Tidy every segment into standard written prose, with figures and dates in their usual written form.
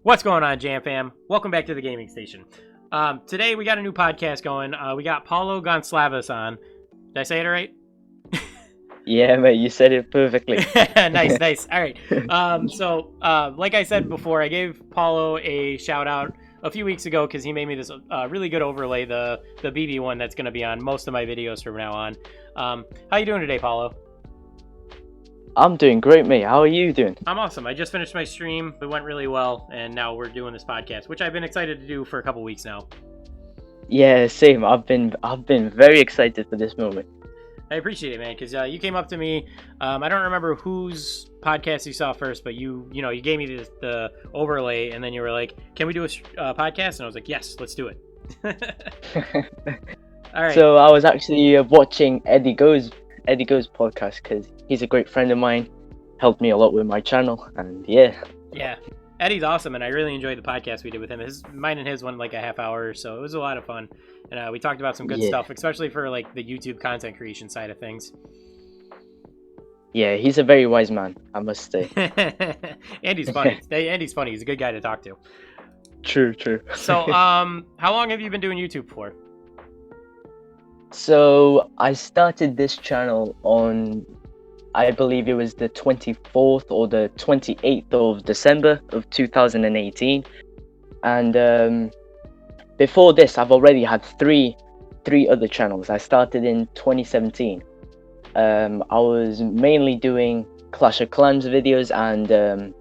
What's going on, Jam Fam? Welcome back to the Gaming Station. Today we got a new podcast going. We got Paulo Gonclaves on. Did I say it right? Yeah, mate, you said it perfectly. Nice. All right. Like I said before, I gave Paulo a shout out a few weeks ago because he made me this really good overlay, the BB one that's going to be on most of my videos from now on. How you doing today, Paulo? I'm doing great, mate. How are you doing? I'm awesome. I just finished my stream. It went really well, and now we're doing this podcast, which I've been excited to do for a couple weeks now. Yeah, same. I've been very excited for this moment. I appreciate it, man, because you came up to me. I don't remember whose podcast you saw first, but you gave me the overlay, and then you were like, "Can we do a podcast?" And I was like, "Yes, let's do it." All right. So I was actually watching Eddie Go's podcast because he's a great friend of mine. Helped me a lot with my channel, and yeah. Eddie's awesome, and I really enjoyed the podcast we did with him. Mine and his went like a half hour or so. It was a lot of fun, and we talked about some good stuff, especially for like the YouTube content creation side of things. Yeah, he's a very wise man, I must say. Andy's funny. Andy's funny. He's a good guy to talk to. True. So, how long have you been doing YouTube for? So I started this channel on, I believe it was the 24th or the 28th of December of 2018. And before this, I've already had three other channels. I started in 2017. I was mainly doing Clash of Clans videos, and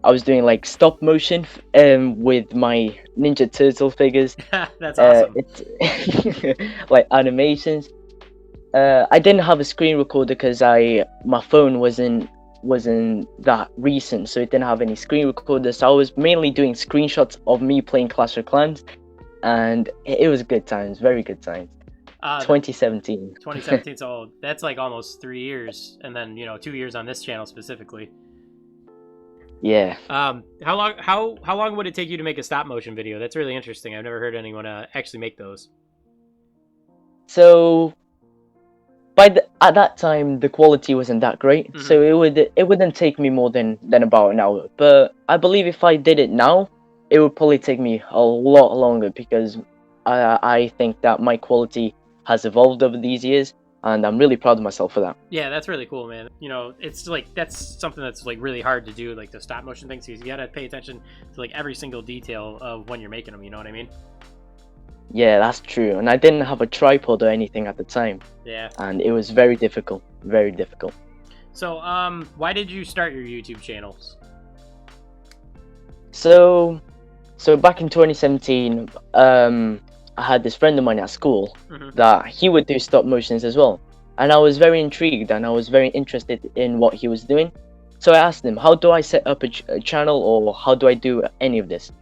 I was doing like stop motion with my Ninja Turtle figures. That's awesome. It's like animations. I didn't have a screen recorder because my phone wasn't that recent, so it didn't have any screen recorder. So I was mainly doing screenshots of me playing Clash of Clans, and it was good times, very good times. 2017. 2017. So that's like almost 3 years, and then 2 years on this channel specifically. Yeah. How long would it take you to make a stop motion video? That's really interesting. I've never heard anyone actually make those. So at that time the quality wasn't that great, so it wouldn't take me more than about an hour. But I believe if I did it now, it would probably take me a lot longer because I think that my quality has evolved over these years, and I'm really proud of myself for that. Yeah, that's really cool, man. It's like that's something that's like really hard to do, like the stop motion things. So you gotta pay attention to like every single detail of when you're making them. You know what I mean? Yeah, that's true. And I didn't have a tripod or anything at the time. Yeah. And it was very difficult. Very difficult. So, why did you start your YouTube channels? So back in 2017, I had this friend of mine at school that he would do stop motions as well. And I was very intrigued and I was very interested in what he was doing. So I asked him, how do I set up a channel, or how do I do any of this?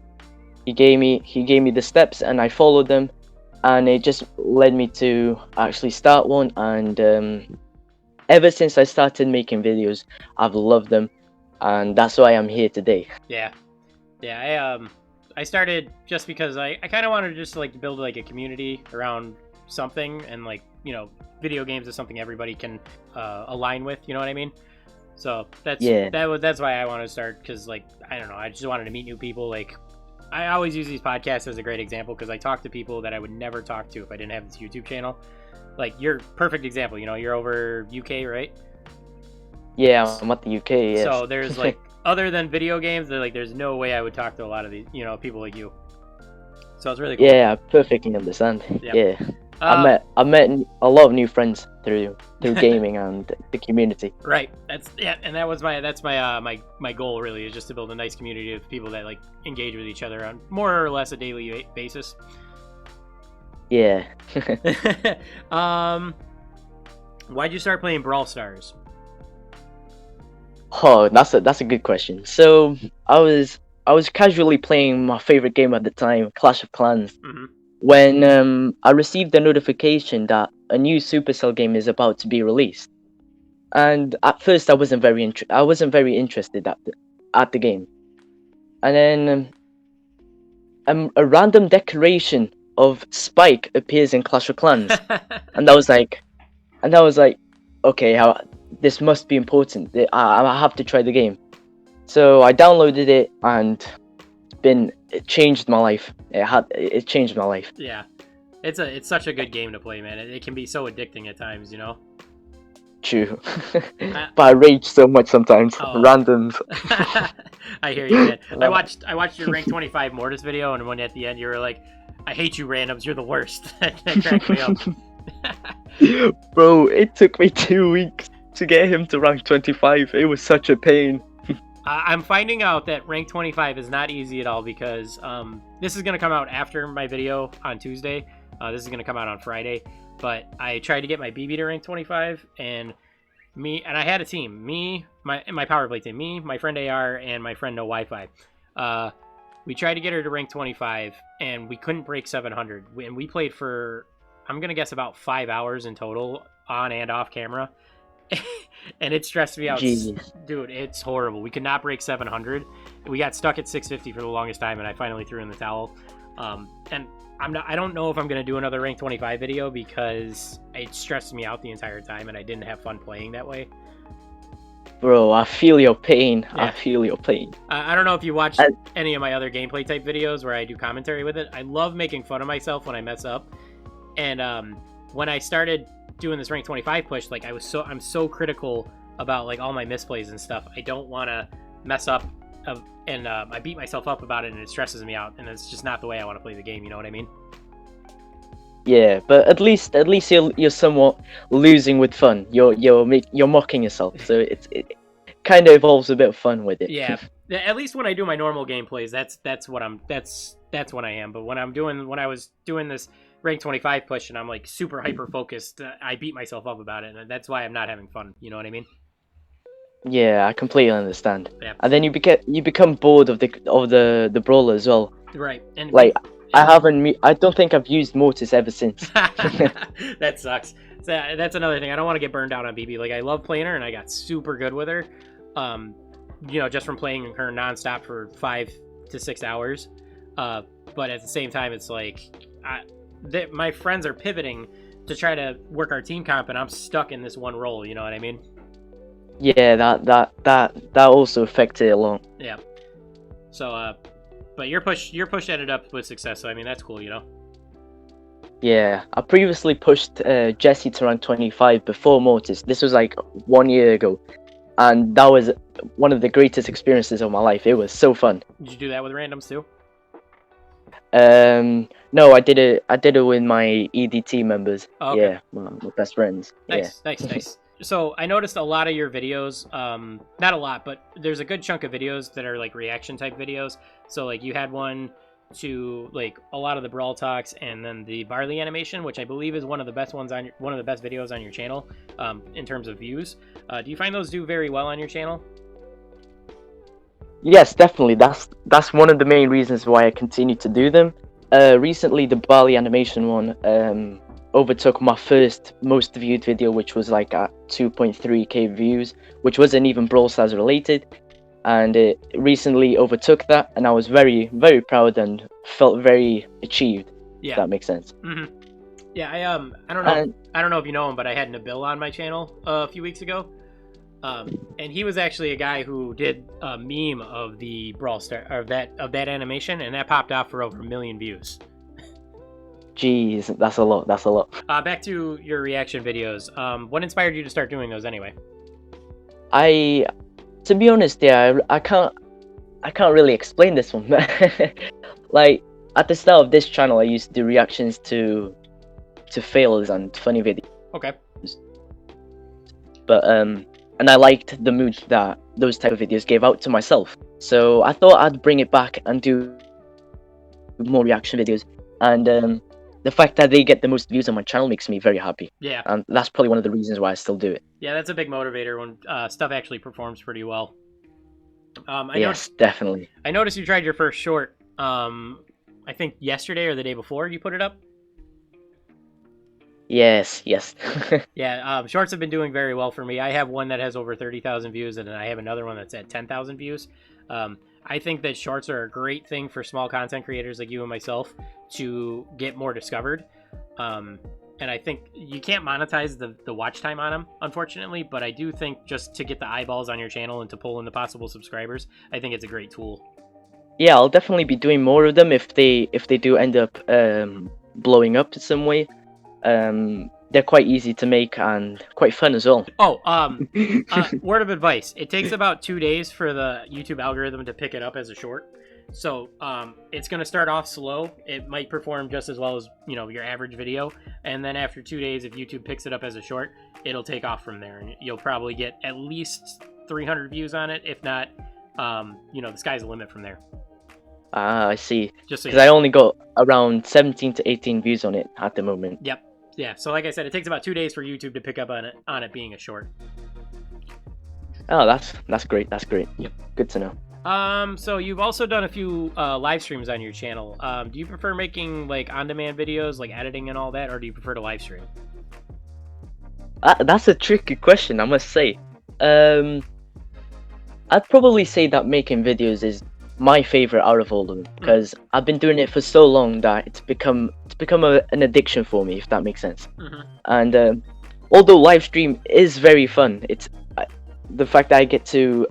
He gave me the steps and I followed them, and it just led me to actually start one. And ever since I started making videos, I've loved them, and that's why I'm here today. Yeah. I started just because I kind of wanted to just like build like a community around something, and like video games is something everybody can align with. You know what I mean? So that's why I wanted to start, because like I don't know, I just wanted to meet new people. Like I always use these podcasts as a great example because I talk to people that I would never talk to if I didn't have this YouTube channel. Like you're a perfect example. You're over UK, right? Yeah, I'm at the UK. Yes. So there's like other than video games, there's no way I would talk to a lot of these people like you. So it's really cool. Yeah, I perfectly understand. Yep. Yeah. I met a lot of new friends through gaming and the community. Right. And that's my goal really, is just to build a nice community of people that like engage with each other on more or less a daily basis. Yeah. Why'd you start playing Brawl Stars? Oh, that's a good question. So I was casually playing my favorite game at the time, Clash of Clans. When I received a notification that a new Supercell game is about to be released, and at first I wasn't very interested at the game, and then a random decoration of Spike appears in Clash of Clans, and I was like, okay, this must be important. I have to try the game. So I downloaded it, and it changed my life. It changed my life. Yeah, it's such a good game to play, man. It can be so addicting at times, you know. True. But I rage so much sometimes. Oh. Randoms. I hear you, man. I watched your rank 25 Mortis video, and when at the end you were like, "I hate you, randoms. You're the worst." That cracked me up. Bro, it took me 2 weeks to get him to rank 25. It was such a pain. I'm finding out that rank 25 is not easy at all because this is going to come out after my video on Tuesday. This is going to come out on Friday. But I tried to get my BB to rank 25, and I had a team. My power play team. Me, my friend AR, and my friend No Wi-Fi. We tried to get her to rank 25, and we couldn't break 700. And we played for, I'm going to guess, about 5 hours in total, on and off camera. And it stressed me out. Jesus. Dude, it's horrible. We could not break 700. We got stuck at 650 for the longest time, and I finally threw in the towel. And I don't know if I'm going to do another rank 25 video because it stressed me out the entire time, and I didn't have fun playing that way. Bro, I feel your pain. Yeah. I feel your pain. I don't know if you watched any of my other gameplay type videos where I do commentary with it. I love making fun of myself when I mess up. And when I started doing this rank 25 push, like I'm so critical about like all my misplays and stuff. I don't want to mess up, and I beat myself up about it, and it stresses me out, and it's just not the way I want to play the game. You know what I mean? Yeah, but at least you're somewhat losing with fun. You're mocking yourself, so it kind of involves a bit of fun with it. Yeah, at least when I do my normal gameplays, that's when I am. But when I was doing this rank 25 push and I'm like super hyper focused, I beat myself up about it, and that's why I'm not having fun. You know what I mean? Yeah, I completely understand. Yeah. And then you become bored of the brawler as well. Right. And like I don't think I've used Mortis ever since. That sucks. So that's another thing. I don't want to get burned out on BB. Like, I love playing her, and I got super good with her. Just from playing her nonstop for 5 to 6 hours. But at the same time, it's like my friends are pivoting to try to work our team comp, and I'm stuck in this one role. You know what I mean? Yeah, that also affected it a lot. Yeah. So, but your push ended up with success. So I mean, that's cool, you know. Yeah, I previously pushed Jesse to rank 25 before Mortis. This was like 1 year ago, and that was one of the greatest experiences of my life. It was so fun. Did you do that with randoms too? No, I did it with my EDT members. Oh, okay. Yeah, my best friends. Nice, yeah. nice. So I noticed a lot of your videos, not a lot, but there's a good chunk of videos that are like reaction type videos. So like you had one to like a lot of the Brawl Talks, and then the Barley animation, which I believe is one of the best videos on your channel, in terms of views. Do you find those do very well on your channel? Yes, definitely. That's one of the main reasons why I continue to do them. Recently, the Barley animation one overtook my first most viewed video, which was like at 2.3k views, which wasn't even Brawl Stars related, and it recently overtook that, and I was very, very proud and felt very achieved. Yeah, if that makes sense. Mm-hmm. Yeah, I don't know if you know him, but I had Nabil on my channel a few weeks ago. And he was actually a guy who did a meme of the Brawl Star of that animation, and that popped off for over 1 million views. Jeez, that's a lot. Back to your reaction videos. What inspired you to start doing those anyway? To be honest, yeah, I can't really explain this one. Like at the start of this channel, I used to do reactions to fails and funny videos. Okay. But and I liked the mood that those type of videos gave out to myself. So I thought I'd bring it back and do more reaction videos. And the fact that they get the most views on my channel makes me very happy. Yeah. And that's probably one of the reasons why I still do it. Yeah, that's a big motivator when stuff actually performs pretty well. Definitely. I noticed you tried your first short, I think yesterday or the day before you put it up. Yes. Yeah, shorts have been doing very well for me. I have one that has over 30,000 views, and then I have another one that's at 10,000 views. I think that shorts are a great thing for small content creators like you and myself to get more discovered. And I think you can't monetize the watch time on them, unfortunately, but I do think just to get the eyeballs on your channel and to pull in the possible subscribers, I think it's a great tool. Yeah, I'll definitely be doing more of them if they do end up blowing up in some way. They're quite easy to make and quite fun as well. Oh, word of advice. It takes about 2 days for the YouTube algorithm to pick it up as a short. So it's going to start off slow. It might perform just as well as, your average video. And then after 2 days, if YouTube picks it up as a short, it'll take off from there. And you'll probably get at least 300 views on it. If not, the sky's the limit from there. Ah, I see. Just because I only got around 17 to 18 views on it at the moment. Yep. Yeah. So like I said, it takes about 2 days for YouTube to pick up on it being a short. Oh, that's great. That's great. Yep. Good to know. So you've also done a few live streams on your channel. Do you prefer making like on-demand videos, like editing and all that, or do you prefer to live stream? That's a tricky question, I must say. I'd probably say that making videos is my favorite out of all of them, because I've been doing it for so long that it's become an addiction for me, if that makes sense. And although live stream is very fun, it's the fact that I get to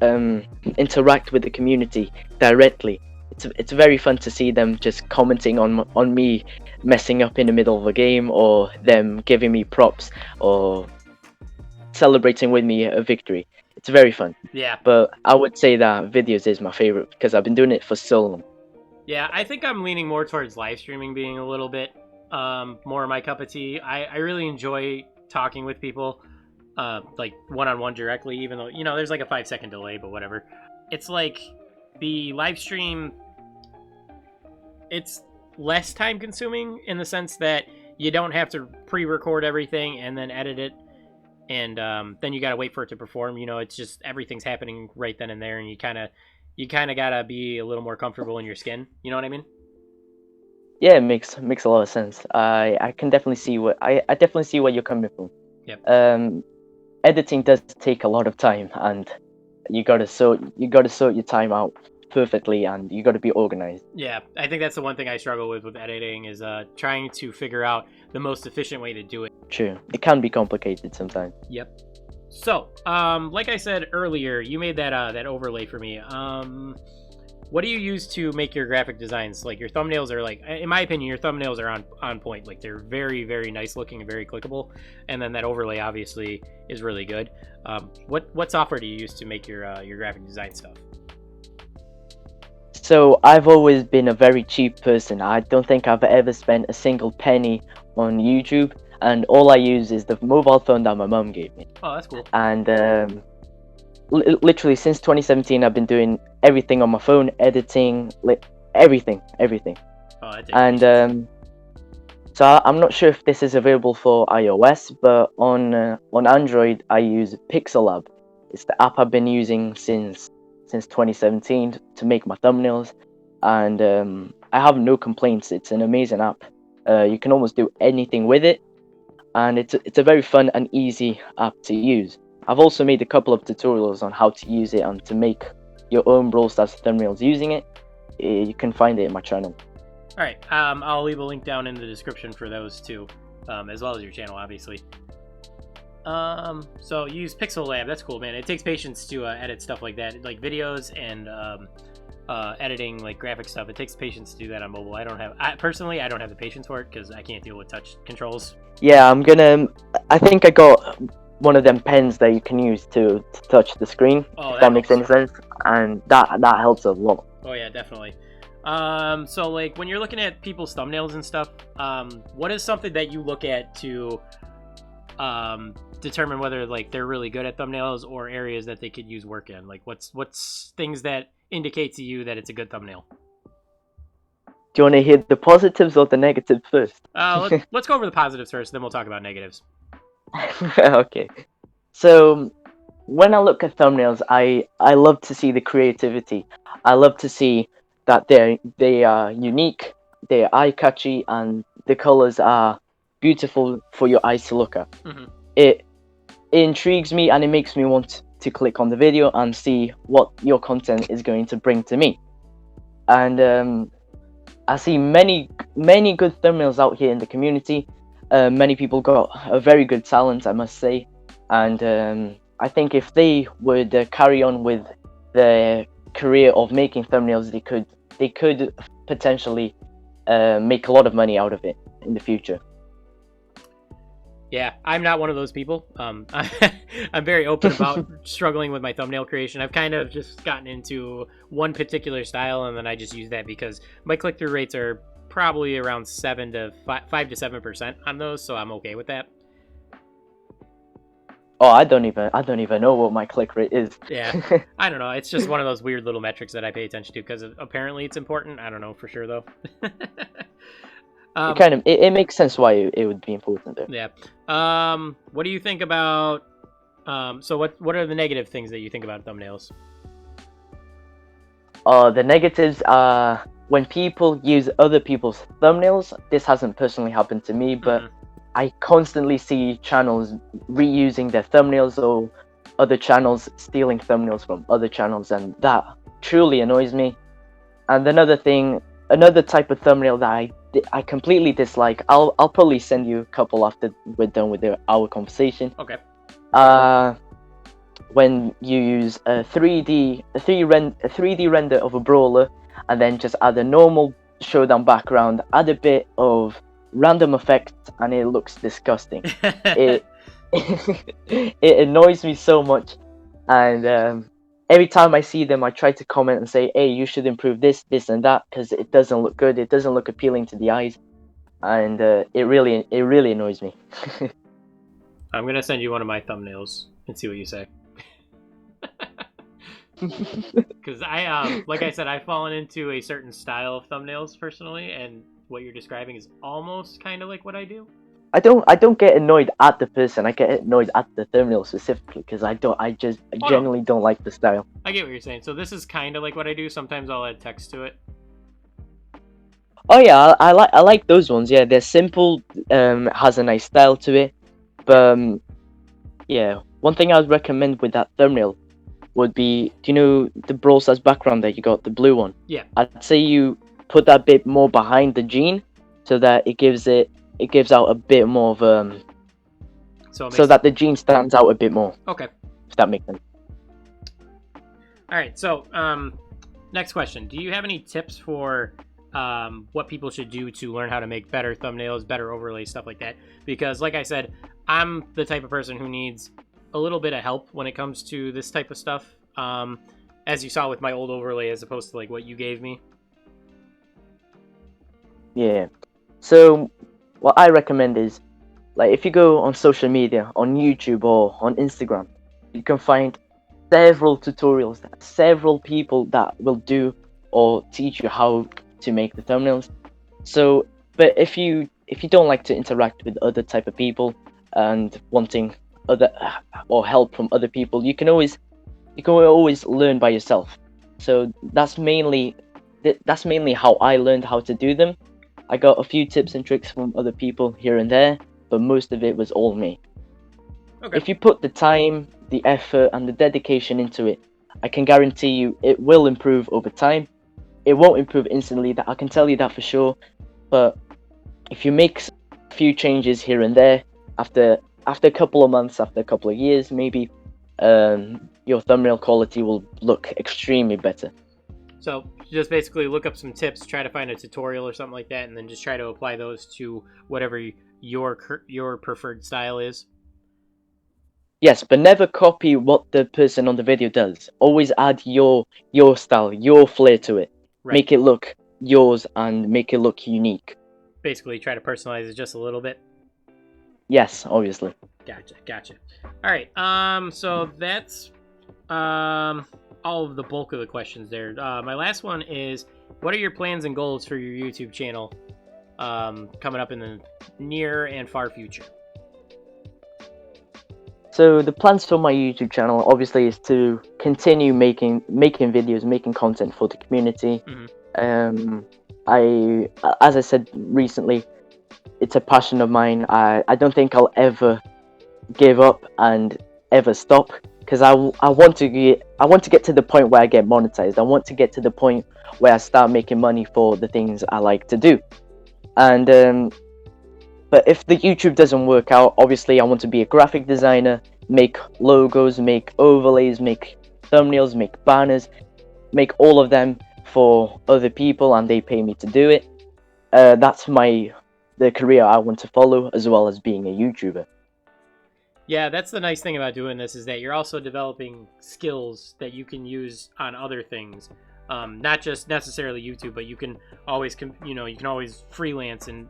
interact with the community directly. It's very fun to see them just commenting on me messing up in the middle of a game, or them giving me props, or celebrating with me a victory. It's very fun. Yeah. But I would say that videos is my favorite because I've been doing it for so long. Yeah, I think I'm leaning more towards live streaming being a little bit more my cup of tea. I really enjoy talking with people, like one-on-one directly, even though, there's like a 5-second delay, but whatever. It's like the live stream, it's less time consuming in the sense that you don't have to pre-record everything and then edit it. And then you gotta wait for it to perform. It's just everything's happening right then and there, and you kind of gotta be a little more comfortable in your skin. You know what I mean? Yeah, it makes a lot of sense. I can definitely see I definitely see where you're coming from. Yep. Editing does take a lot of time, and you gotta sort your time out perfectly, and you gotta be organized. Yeah, I think that's the one thing I struggle with editing is trying to figure out the most efficient way to do it. True, it can be complicated sometimes. Yep. So, like I said earlier, you made that overlay for me. What do you use to make your graphic designs? Like your thumbnails are like, in my opinion, your thumbnails are on point. Like they're very, very nice looking and very clickable. And then that overlay obviously is really good. What software do you use to make your graphic design stuff? So I've always been a very cheap person. I don't think I've ever spent a single penny on YouTube, and all I use is the mobile phone that my mum gave me. Oh, that's cool. And literally since 2017, I've been doing everything on my phone, editing, everything. Oh, that's and so I'm not sure if this is available for iOS, but on Android I use Pixellab. It's the app I've been using since 2017 to make my thumbnails, and I have no complaints. It's an amazing app. You can almost do anything with it, and it's a very fun and easy app to use. I've also made a couple of tutorials on how to use it and to make your own Brawl Stars thumbnails using it. You can find it in my channel. All right, I'll leave a link down in the description for those too, as well as your channel, obviously. So you use Pixellab. That's cool, man. It takes patience to edit stuff like that, like videos and editing like graphic stuff. It takes patience to do that on mobile. Personally, I don't have the patience for it because I can't deal with touch controls. Yeah, I think I got one of them pens that you can use to touch the screen. Oh, if that makes any sense, and that helps a lot. Oh yeah, definitely. So like when you're looking at people's thumbnails and stuff, what is something that you look at to determine whether like they're really good at thumbnails or areas that they could use work in? Like what's things that indicate to you that it's a good thumbnail? Do you want to hear the positives or the negatives first? Let's go over the positives first, then we'll talk about negatives. Okay. So when I look at thumbnails, I love to see the creativity. I love to see that they are unique, they're eye-catchy, and the colors are beautiful for your eyes to look at. Mm-hmm. It intrigues me, and it makes me want to click on the video and see what your content is going to bring to me. And I see many good thumbnails out here in the community. Many people got a very good talent, I must say, and I think if they would carry on with their career of making thumbnails, they could they could potentially make a lot of money out of it in the future. Yeah, I'm not one of those people. I'm very open about struggling with my thumbnail creation. I've kind of just gotten into one particular style, and then I just use that because my click-through rates are probably around 5 to 7% on those, so I'm okay with that. Oh, I don't even know what my click rate is. Yeah, I don't know. It's just one of those weird little metrics that I pay attention to because apparently it's important. I don't know for sure though. It makes sense why it would be important though. Yeah. What do you think about? So what are the negative things that you think about thumbnails? The negatives are when people use other people's thumbnails. This hasn't personally happened to me, but I constantly see channels reusing their thumbnails or other channels stealing thumbnails from other channels, and that truly annoys me. And another type of thumbnail that I completely dislike. I'll probably send you a couple after we're done with our conversation. Okay. When you use a 3D render of a brawler, and then just add a normal showdown background, add a bit of random effects, and it looks disgusting. It annoys me so much, and every time I see them, I try to comment and say, hey, you should improve this and that, because it doesn't look good, it doesn't look appealing to the eyes, and it really annoys me. I'm gonna send you one of my thumbnails and see what you say. Because like I said, I've fallen into a certain style of thumbnails personally, and what you're describing is almost kind of like what I do. I don't get annoyed at the person. I get annoyed at the thumbnail specifically because I generally don't like the style. I get what you're saying. So this is kind of like what I do. Sometimes I'll add text to it. Oh yeah, I like those ones. Yeah, they're simple. Has a nice style to it. But yeah, one thing I would recommend with that thumbnail would be, do you know the Brawl Stars background that you got, the blue one? Yeah. I'd say you put that bit more behind the gene so that it gives out a bit more of so that the gene stands out a bit more. Okay. If that makes sense. All right. So, next question. Do you have any tips for what people should do to learn how to make better thumbnails, better overlays, stuff like that? Because, like I said, I'm the type of person who needs a little bit of help when it comes to this type of stuff. As you saw with my old overlay, as opposed to like what you gave me. Yeah. So what I recommend is, like, if you go on social media, on YouTube or on Instagram, you can find several tutorials, several people that will do or teach you how to make the thumbnails. So, but if you don't like to interact with other type of people and wanting other or help from other people, you can always learn by yourself. So that's mainly how I learned how to do them. I got a few tips and tricks from other people here and there, but most of it was all me. Okay. If you put the time, the effort, and the dedication into it, I can guarantee you it will improve over time. It won't improve instantly, that I can tell you that for sure. But if you make a few changes here and there, after a couple of months, after a couple of years, maybe, your thumbnail quality will look extremely better. So just basically look up some tips, try to find a tutorial or something like that, and then just try to apply those to whatever your preferred style is. Yes, but never copy what the person on the video does. Always add your style, your flair to it. Right. Make it look yours and make it look unique. Basically try to personalize it just a little bit. Yes, obviously. Gotcha. All right. So that's all of the bulk of the questions there. My last one is, what are your plans and goals for your YouTube channel coming up in the near and far future? So the plans for my YouTube channel obviously is to continue making videos, making content for the community. Mm-hmm. As I said recently, it's a passion of mine. I don't think I'll ever give up and ever stop, because I want to get to the point where I get monetized. I want to get to the point where I start making money for the things I like to do. And but if the YouTube doesn't work out, obviously I want to be a graphic designer, make logos, make overlays, make thumbnails, make banners, make all of them for other people and they pay me to do it. That's the career I want to follow, as well as being a YouTuber. Yeah, that's the nice thing about doing this, is that you're also developing skills that you can use on other things. Not just necessarily YouTube, but you can always, freelance and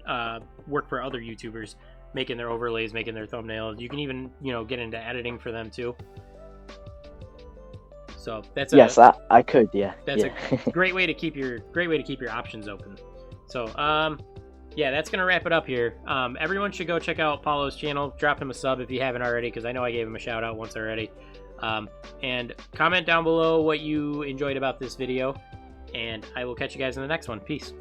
work for other YouTubers, making their overlays, making their thumbnails. You can even, get into editing for them too. So that's I could, yeah. That's a great way to keep your options open. So yeah, that's gonna wrap it up here. Everyone should go check out Paulo's channel. Drop him a sub if you haven't already, because I know I gave him a shout out once already. And comment down below what you enjoyed about this video, and I will catch you guys in the next one. Peace.